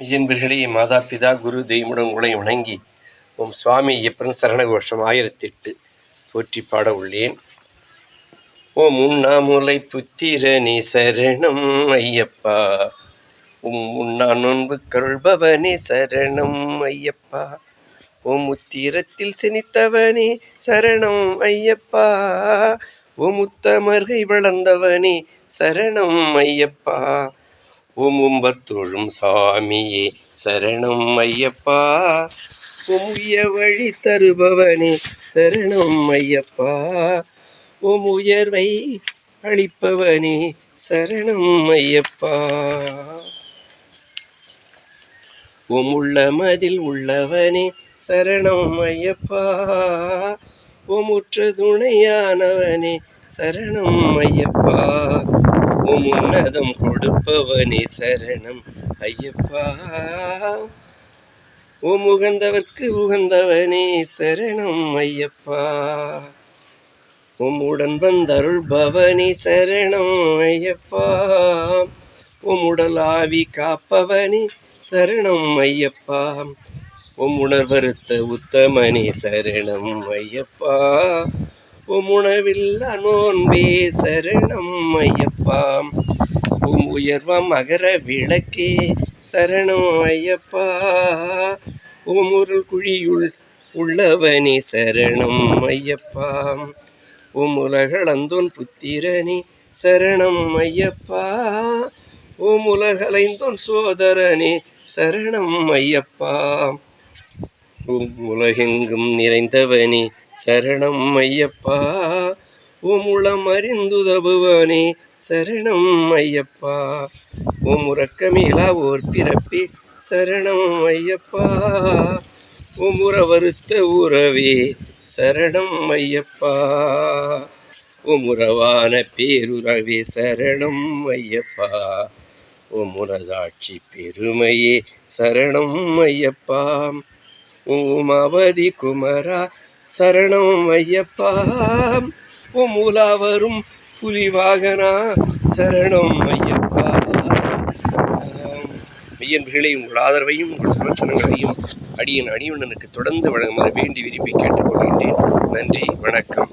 மெய்யன்பர்களே, மாதா பிதா குரு தெய்வமுடன் உங்களை வணங்கி உம் சுவாமி ஐயப்பன் சரணகோஷம் 1008 போற்றி பாட உள்ளேன். ஓம் உண்ணாமுலை புத்திரனே சரணம் ஐயப்பா, உம் உண்ணா நோன்பு கருள்பவனே சரணம் ஐயப்பா, ஓம் உத்திரத்தில் செனித்தவனே சரணம் ஐயப்பா, ஓம் உத்தமர்கை வளர்ந்தவனே சரணம் ஐயப்பா, ஓம் உம்பத்தொழும் சாமியே சரணம் ஐயப்பா, ஓம் உய வழி தருபவனே சரணம் ஐயப்பா, ஓம் உயர்வை அளிப்பவனே சரணம் ஐயப்பா, ஓம் உள்ளமதில் உள்ளவனே சரணம் ஐயப்பா, ஓம் உற்ற துணையானவனே சரணம் ஐயப்பா, ஓம் உன்னதம் கொடுப்பவனே சரணம் ஐயப்பா, ஓம் உகந்தவர்க்கு உகந்தவனே சரணம் ஐயப்பா, ஓம் உடன் வந்தருள்பவனே சரணம் ஐயப்பா, ஓம் உடலாவி காப்பவனே சரணம் ஐயப்பா, ஓம் உணர்வறுத்த உத்தமனே சரணம் ஐயப்பா, ஓம் உணவில்லா நோன்பே சரணம் ஐயப்பா, ஓம் உயர்வம் அகர விளக்கே சரணம் ஐயப்பா, ஓம் உருள் குழியுள் உள்ளவனே சரணம் ஐயப்பா, ஓம் உலகளந்தோன் புத்திரனே சரணம் ஐயப்பா, ஓம் உலகலைந்தோன் சோதரனே சரணம் ஐயப்பா, ஓம் உலகெங்கும் நிறைந்தவனே சரணம் ஐயப்பா, ஓம் உளம் அறிந்துதவுவனே சரணம் ஐயப்பா, ஓம் உறக்கமிலா ஓர் பிறப்பே சரணம் ஐயப்பா, ஓம் உறவறுத்த உறவே சரணம் ஐயப்பா, ஓம் உறவான பேருறவே சரணம் ஐயப்பா, ஓம் உனதாட்சி பெருமையே சரணம் ஐயப்பா, ஓம் அவதி குமரா சரணம் ஐயப்பா, ஓம் உலாவரும் புலிவாகனா சரணம் ஐயப்பா. மெய்யன்பர்களே, உங்கள் ஆதரவையும் உங்கள் சமர்த்தனங்களையும் அடியன் அணிவண்ணனுக்கு தொடர்ந்து வழங்குமாறு வேண்டி விரும்பி கேட்டுக்கொள்கின்றேன். நன்றி, வணக்கம்.